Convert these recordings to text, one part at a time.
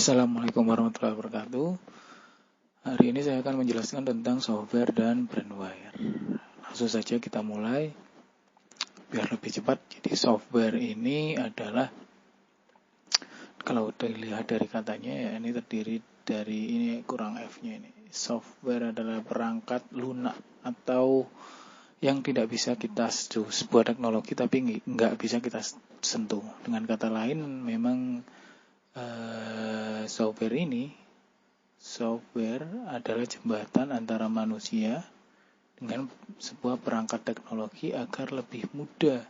Assalamualaikum warahmatullahi wabarakatuh. Hari ini saya akan menjelaskan tentang software dan brandware. Langsung saja kita mulai biar lebih cepat. Jadi software ini adalah, kalau dilihat dari katanya ya, ini terdiri dari, ini kurang F-nya ini. Software adalah perangkat lunak atau yang tidak bisa kita sentuh, sebuah teknologi tapi nggak bisa kita sentuh. Dengan kata lain, memang software adalah jembatan antara manusia dengan sebuah perangkat teknologi agar lebih mudah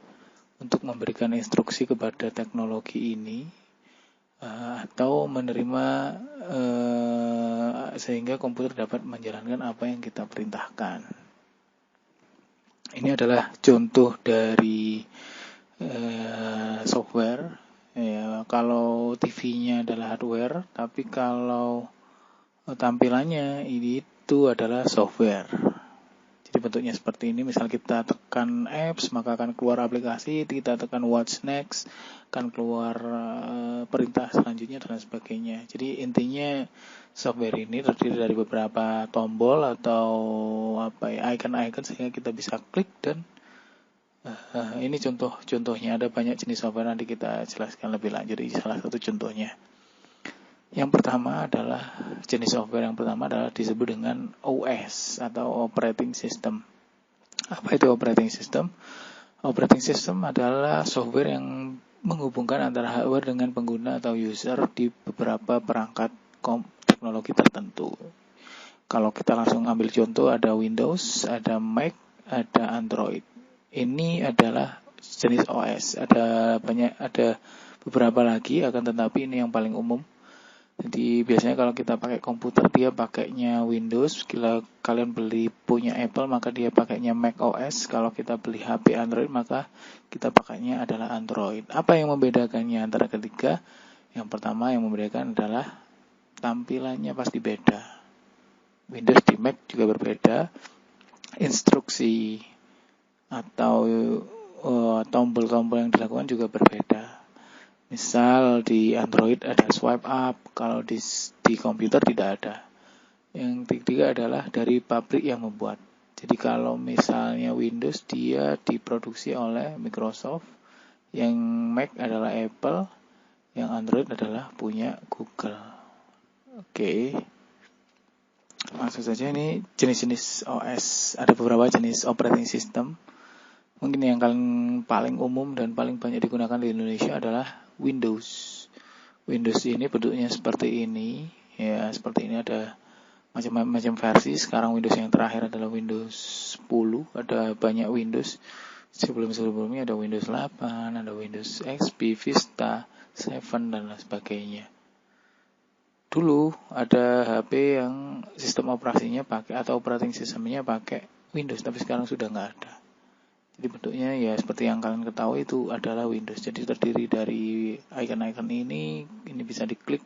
untuk memberikan instruksi kepada teknologi ini atau menerima sehingga komputer dapat menjalankan apa yang kita perintahkan. Ini adalah contoh dari software. Ya, kalau TV-nya adalah hardware, tapi kalau tampilannya itu adalah software. Jadi bentuknya seperti ini. Misal kita tekan apps, maka akan keluar aplikasi. Kita tekan what's next, akan keluar perintah selanjutnya dan sebagainya. Jadi intinya software ini terdiri dari beberapa tombol atau icon-icon sehingga kita bisa klik dan ini contohnya. Ada banyak jenis software, nanti kita jelaskan lebih lanjut. Ini salah satu contohnya. Yang pertama adalah, jenis software yang pertama adalah disebut dengan OS atau Operating System. Apa itu Operating System? Operating System adalah software yang menghubungkan antara hardware dengan pengguna atau user di beberapa perangkat teknologi tertentu. Kalau kita langsung ambil contoh, ada Windows, ada Mac, ada Android. Ini adalah jenis OS. Ada beberapa lagi, akan tetapi ini yang paling umum. Jadi biasanya kalau kita pakai komputer, dia pakainya Windows. Kalau kalian punya Apple, maka dia pakainya Mac OS. Kalau kita beli HP Android, maka kita pakainya adalah Android. Apa yang membedakannya antara ketiga? Yang pertama yang membedakan adalah tampilannya pasti beda. Windows di Mac juga berbeda. Instruksi atau tombol-tombol yang dilakukan juga berbeda. Misal di Android ada swipe up, kalau di komputer tidak ada. Yang ketiga adalah dari pabrik yang membuat. Jadi kalau misalnya Windows, dia diproduksi oleh Microsoft, yang Mac adalah Apple, yang Android adalah punya Google. Oke. Langsung saja, ini jenis-jenis OS. Ada beberapa jenis operating system. Mungkin yang paling umum dan paling banyak digunakan di Indonesia adalah Windows. Windows ini bentuknya seperti ini. Ya, seperti ini. Ada macam-macam versi. Sekarang Windows yang terakhir adalah Windows 10. Ada banyak Windows. Sebelum-sebelumnya ada Windows 8, ada Windows XP, Vista, 7, dan lain sebagainya. Dulu ada HP yang sistem operasinya pakai atau operating sistemnya pakai Windows, tapi sekarang sudah nggak ada. Jadi bentuknya ya seperti yang kalian ketahui, itu adalah Windows. Jadi terdiri dari icon-icon ini bisa diklik,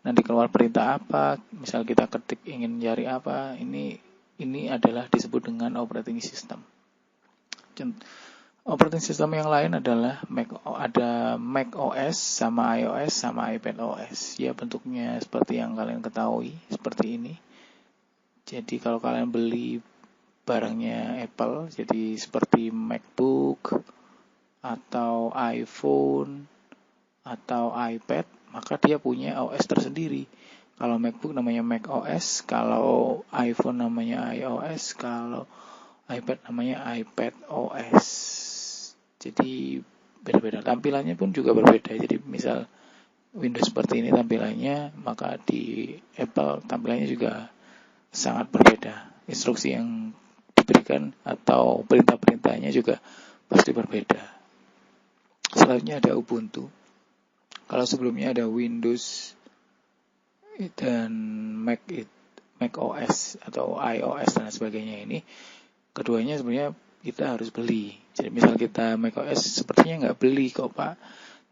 nanti keluar perintah apa, misal kita ketik ingin nyari apa, ini adalah disebut dengan operating system. Operating system yang lain adalah ada Mac OS sama iOS sama iPad OS. Ya, bentuknya seperti yang kalian ketahui, seperti ini. Jadi kalau kalian beli barangnya Apple, jadi seperti MacBook atau iPhone atau iPad, maka dia punya OS tersendiri. Kalau MacBook namanya Mac OS, kalau iPhone namanya iOS, kalau iPad namanya iPad OS. Jadi beda-beda. Tampilannya pun juga berbeda. Jadi misal Windows seperti ini tampilannya, maka di Apple tampilannya juga sangat berbeda. Instruksi yang diberikan atau perintah-perintahnya juga pasti berbeda. Selanjutnya ada Ubuntu. Kalau sebelumnya ada Windows dan Mac OS atau iOS dan sebagainya, ini keduanya sebenarnya kita harus beli. Jadi misal kita Mac OS sepertinya nggak beli kok Pak,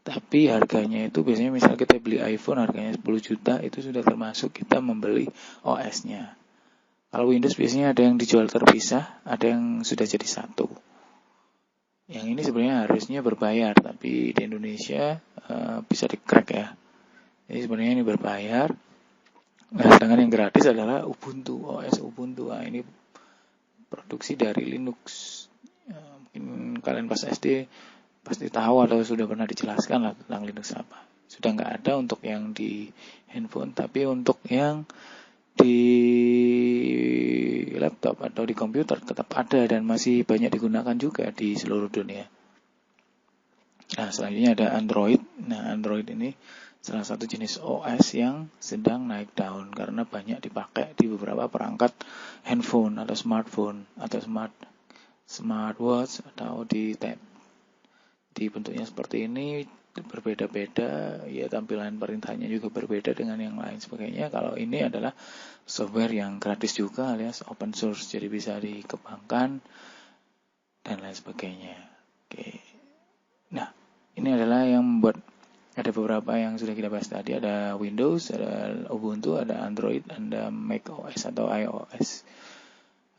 tapi harganya itu biasanya misal kita beli iPhone harganya 10 juta, itu sudah termasuk kita membeli OS-nya. Kalau Windows biasanya ada yang dijual terpisah, ada yang sudah jadi satu. Yang ini sebenarnya harusnya berbayar, tapi di Indonesia bisa di-crack ya. Jadi sebenarnya ini berbayar. Nah, sedangkan yang gratis adalah Ubuntu, OS Ubuntu. Nah, ini produksi dari Linux. Mungkin kalian pas SD pasti tahu atau sudah pernah dijelaskan lah tentang Linux apa. Sudah nggak ada untuk yang di handphone, tapi untuk yang di laptop atau di komputer tetap ada dan masih banyak digunakan juga di seluruh dunia. Nah, selanjutnya ada Android. Nah, Android ini salah satu jenis OS yang sedang naik daun karena banyak dipakai di beberapa perangkat handphone atau smartphone atau smartwatch atau di tab. Di bentuknya seperti ini berbeda-beda, ya tampilan perintahnya juga berbeda dengan yang lain sebagainya. Kalau ini adalah software yang gratis juga alias open source, jadi bisa dikembangkan dan lain sebagainya. Oke. Nah, ini adalah yang membuat ada beberapa yang sudah kita bahas tadi, ada Windows, ada Ubuntu, ada Android, ada macOS atau iOS.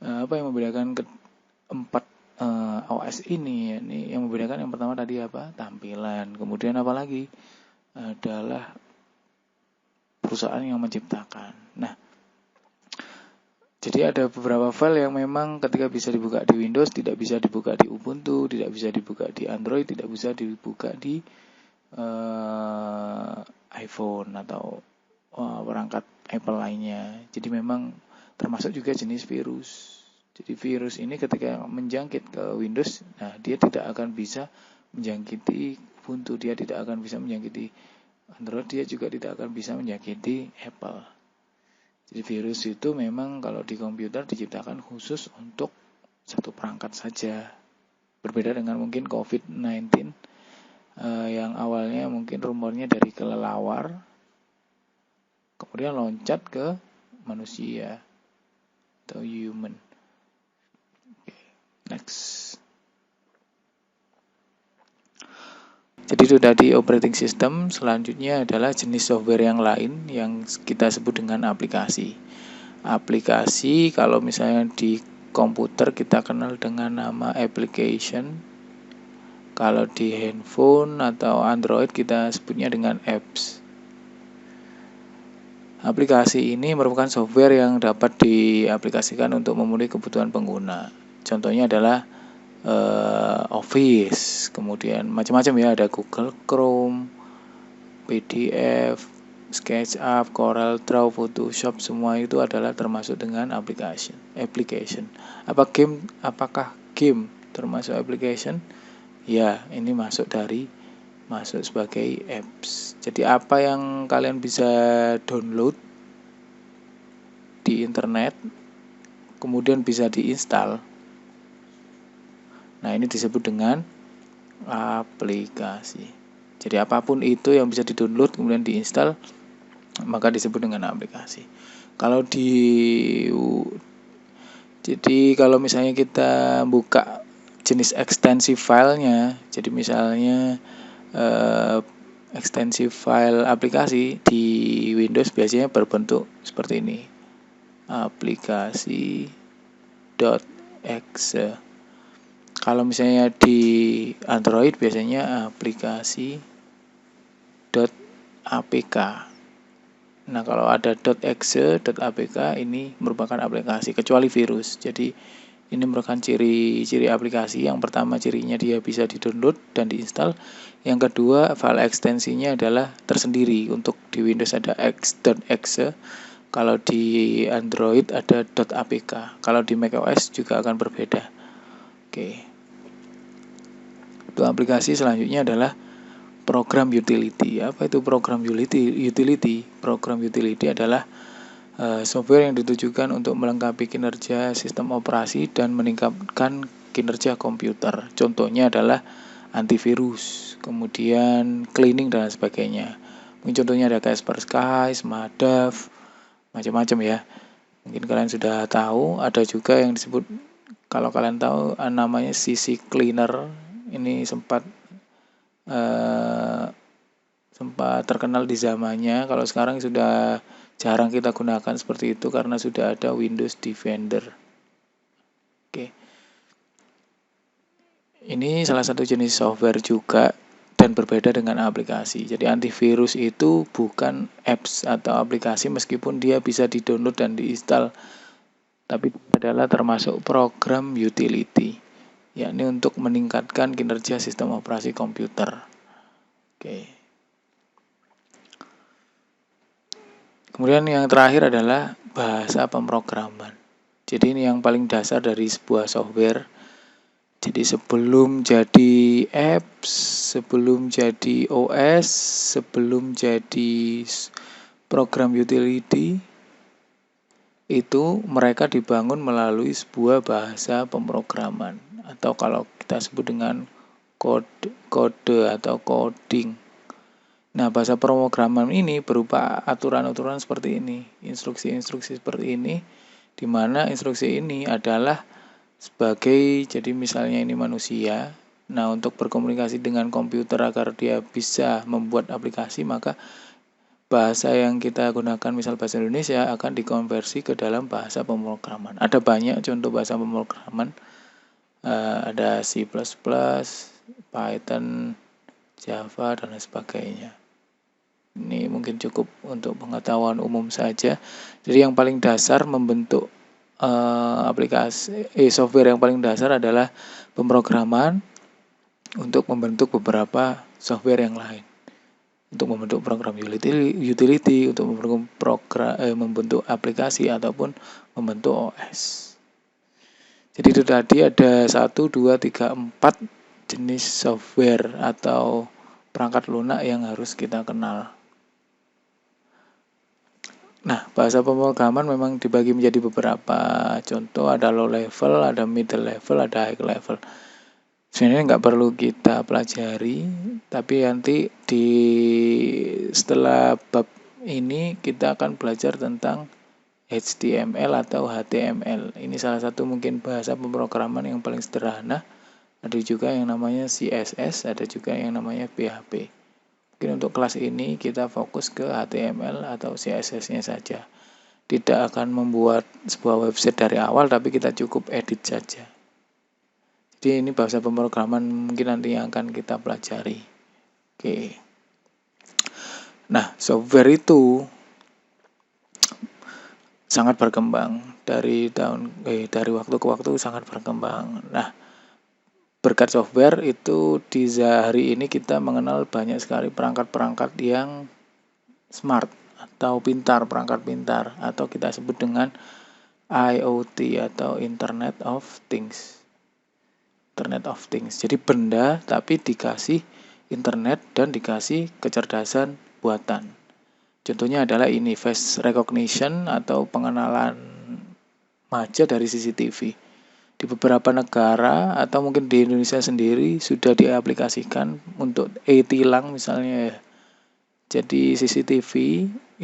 Apa yang membedakan keempat OS ini? Ini yang membedakan yang pertama tadi apa? Tampilan. Kemudian apa lagi? Adalah perusahaan yang menciptakan. Nah, jadi ada beberapa file yang memang ketika bisa dibuka di Windows tidak bisa dibuka di Ubuntu, tidak bisa dibuka di Android, tidak bisa dibuka di iPhone atau perangkat Apple lainnya. Jadi memang termasuk juga jenis virus. Jadi virus ini ketika menjangkit ke Windows, nah dia tidak akan bisa menjangkiti Ubuntu, dia tidak akan bisa menjangkiti Android, dia juga tidak akan bisa menjangkiti Apple. Jadi virus itu memang kalau di komputer diciptakan khusus untuk satu perangkat saja. Berbeda dengan mungkin COVID-19 yang awalnya mungkin rumornya dari kelelawar, kemudian loncat ke manusia atau human. Next. Jadi itu tadi operating system. Selanjutnya adalah jenis software yang lain yang kita sebut dengan aplikasi. Aplikasi kalau misalnya di komputer kita kenal dengan nama application. Kalau di handphone atau Android kita sebutnya dengan apps. Aplikasi ini merupakan software yang dapat diaplikasikan untuk memenuhi kebutuhan pengguna. Contohnya adalah Office, kemudian macam-macam ya, ada Google Chrome, PDF, SketchUp, Corel Draw, Photoshop, semua itu adalah termasuk dengan application. Apakah game termasuk application? Ya, ini masuk sebagai apps. Jadi apa yang kalian bisa download di internet, kemudian bisa diinstal. Nah, ini disebut dengan aplikasi. Jadi apapun itu yang bisa di-download kemudian diinstal, maka disebut dengan aplikasi. Jadi kalau misalnya kita buka jenis ekstensi filenya, jadi misalnya ekstensi file aplikasi di Windows biasanya berbentuk seperti ini, aplikasi.exe. Kalau misalnya di Android biasanya aplikasi.apk. Nah, kalau ada .exe, .apk ini merupakan aplikasi kecuali virus. Jadi ini merupakan ciri-ciri aplikasi. Yang pertama cirinya dia bisa di-download dan diinstal. Yang kedua file ekstensinya adalah tersendiri. Untuk di Windows ada .exe. Kalau di Android ada .apk. Kalau di macOS juga akan berbeda. Oke. Untuk aplikasi selanjutnya adalah program utility. Apa itu program utility? Program utility adalah software yang ditujukan untuk melengkapi kinerja sistem operasi dan meningkatkan kinerja komputer. Contohnya adalah antivirus, kemudian cleaning dan sebagainya. Mungkin contohnya ada Kaspersky, Smartdev, macam-macam ya. Mungkin kalian sudah tahu. Ada juga yang disebut, kalau kalian tahu, namanya CC Cleaner. Ini sempat terkenal di zamannya. Kalau sekarang sudah jarang kita gunakan seperti itu karena sudah ada Windows Defender. Oke. Ini salah satu jenis software juga dan berbeda dengan aplikasi. Jadi antivirus itu bukan apps atau aplikasi meskipun dia bisa di-download dan diinstal, tapi adalah termasuk program utility, yakni untuk meningkatkan kinerja sistem operasi komputer. Oke. Kemudian yang terakhir adalah bahasa pemrograman. Jadi ini yang paling dasar dari sebuah software. Jadi sebelum jadi apps, sebelum jadi OS, sebelum jadi program utility, itu mereka dibangun melalui sebuah bahasa pemrograman. Atau kalau kita sebut dengan kode atau coding. Nah, bahasa pemrograman ini berupa aturan-aturan seperti ini, instruksi-instruksi seperti ini, di mana instruksi ini adalah sebagai, jadi misalnya ini manusia, nah untuk berkomunikasi dengan komputer agar dia bisa membuat aplikasi, maka bahasa yang kita gunakan, misal bahasa Indonesia, akan dikonversi ke dalam bahasa pemrograman. Ada banyak contoh bahasa pemrograman, ada C++, Python, Java, dan lain sebagainya. Ini mungkin cukup untuk pengetahuan umum saja. Jadi yang paling dasar membentuk software yang paling dasar adalah pemrograman untuk membentuk beberapa software yang lain. Untuk membentuk program utility, untuk membentuk aplikasi ataupun membentuk OS. Jadi itu tadi ada 1, 2, 3, 4 jenis software atau perangkat lunak yang harus kita kenal. Nah, bahasa pemrograman memang dibagi menjadi beberapa contoh, ada low level, ada middle level, ada high level. Sebenarnya nggak perlu kita pelajari, tapi nanti setelah bab ini kita akan belajar tentang HTML atau HTML. Ini salah satu mungkin bahasa pemrograman yang paling sederhana. Ada juga yang namanya CSS, ada juga yang namanya PHP. Mungkin untuk kelas ini kita fokus ke HTML atau CSS-nya saja. Tidak akan membuat sebuah website dari awal, tapi kita cukup edit saja. Jadi ini bahasa pemrograman mungkin nanti yang akan kita pelajari. Oke. Nah, software itu sangat berkembang dari waktu ke waktu sangat berkembang. Nah, berkat software itu di hari ini kita mengenal banyak sekali perangkat-perangkat yang smart atau pintar, perangkat pintar, atau kita sebut dengan IoT atau Internet of Things. Internet of Things. Jadi benda tapi dikasih internet dan dikasih kecerdasan buatan. Contohnya adalah ini face recognition atau pengenalan wajah dari CCTV. Di beberapa negara atau mungkin di Indonesia sendiri sudah diaplikasikan untuk e-tilang misalnya. Jadi CCTV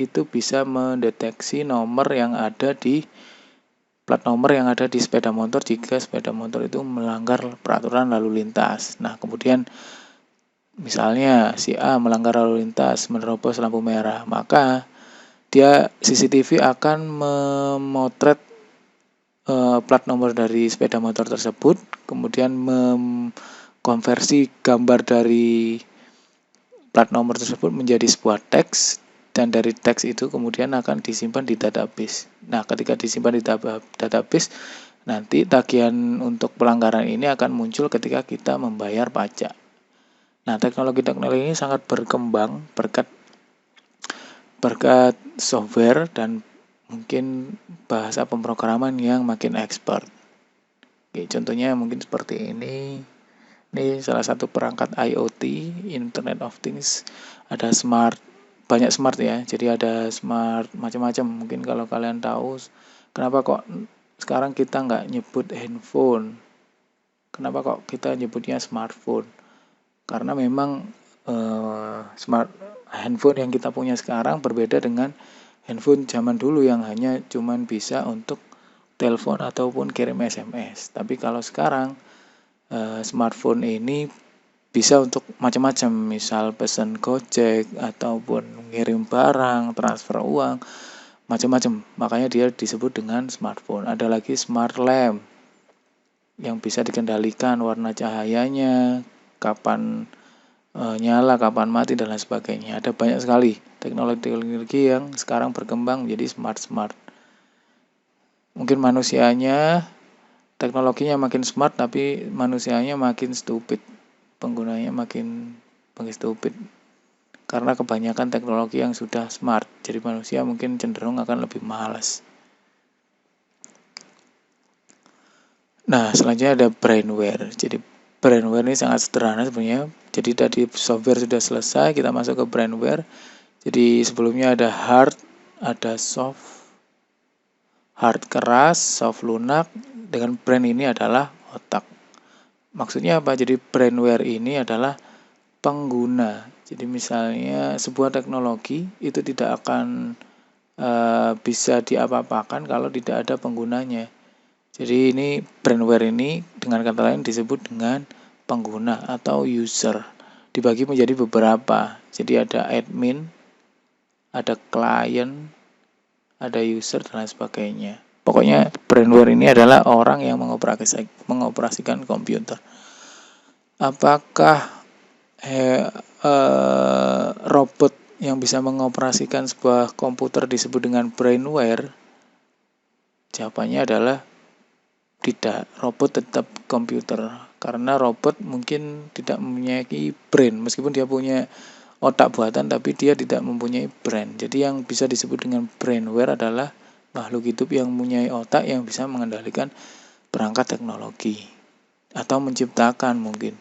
itu bisa mendeteksi nomor yang ada di plat nomor yang ada di sepeda motor jika sepeda motor itu melanggar peraturan lalu lintas. Nah, kemudian misalnya si A melanggar lalu lintas menerobos lampu merah, maka dia CCTV akan memotret plat nomor dari sepeda motor tersebut, kemudian mengkonversi gambar dari plat nomor tersebut menjadi sebuah teks, dan dari teks itu kemudian akan disimpan di database. Nah, ketika disimpan di database, nanti tagihan untuk pelanggaran ini akan muncul ketika kita membayar pajak. Nah, teknologi ini sangat berkembang berkat software dan mungkin bahasa pemrograman yang makin expert. Oke, contohnya mungkin seperti ini. Ini salah satu perangkat IoT, Internet of Things. Ada smart, banyak smart ya. Jadi ada smart macam-macam. Mungkin kalau kalian tahu, kenapa kok sekarang kita nggak nyebut handphone? Kenapa kok kita nyebutnya smartphone? Karena memang smart handphone yang kita punya sekarang berbeda dengan handphone zaman dulu yang hanya cuman bisa untuk telepon ataupun kirim SMS. Tapi kalau sekarang smartphone ini bisa untuk macam-macam, misal pesan Gojek ataupun ngirim barang, transfer uang, macam-macam. Makanya dia disebut dengan smartphone. Ada lagi smart lamp yang bisa dikendalikan warna cahayanya, kapan nyala, kapan mati, dan lain sebagainya. Ada banyak sekali teknologi-teknologi yang sekarang berkembang menjadi smart. Mungkin teknologinya makin smart, tapi manusianya makin stupid. Penggunanya makin stupid. Karena kebanyakan teknologi yang sudah smart. Jadi manusia mungkin cenderung akan lebih malas. Nah, selanjutnya ada brainware. Jadi brainware ini sangat sederhana sebenarnya. Jadi tadi software sudah selesai, kita masuk ke brainware. Jadi sebelumnya ada hard, ada soft. Hard keras, soft lunak. Dengan brain ini adalah otak. Maksudnya apa? Jadi brainware ini adalah pengguna. Jadi misalnya sebuah teknologi itu tidak akan bisa diapa-apakan kalau tidak ada penggunanya. Jadi ini brainware ini dengan kata lain disebut dengan pengguna atau user. Dibagi menjadi beberapa. Jadi ada admin, ada client, ada user, dan lain sebagainya. Pokoknya brainware ini adalah orang yang mengoperasikan komputer. Apakah robot yang bisa mengoperasikan sebuah komputer disebut dengan brainware? Jawabannya adalah tidak. Robot tetap komputer, karena robot mungkin tidak mempunyai brain, meskipun dia punya otak buatan, tapi dia tidak mempunyai brain. Jadi yang bisa disebut dengan brainware adalah makhluk hidup yang mempunyai otak yang bisa mengendalikan perangkat teknologi atau menciptakan mungkin.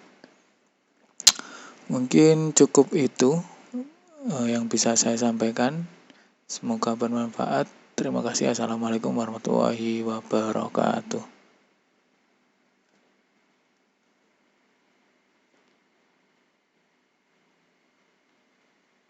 Mungkin cukup itu yang bisa saya sampaikan. Semoga bermanfaat. Terima kasih. Assalamualaikum warahmatullahi wabarakatuh.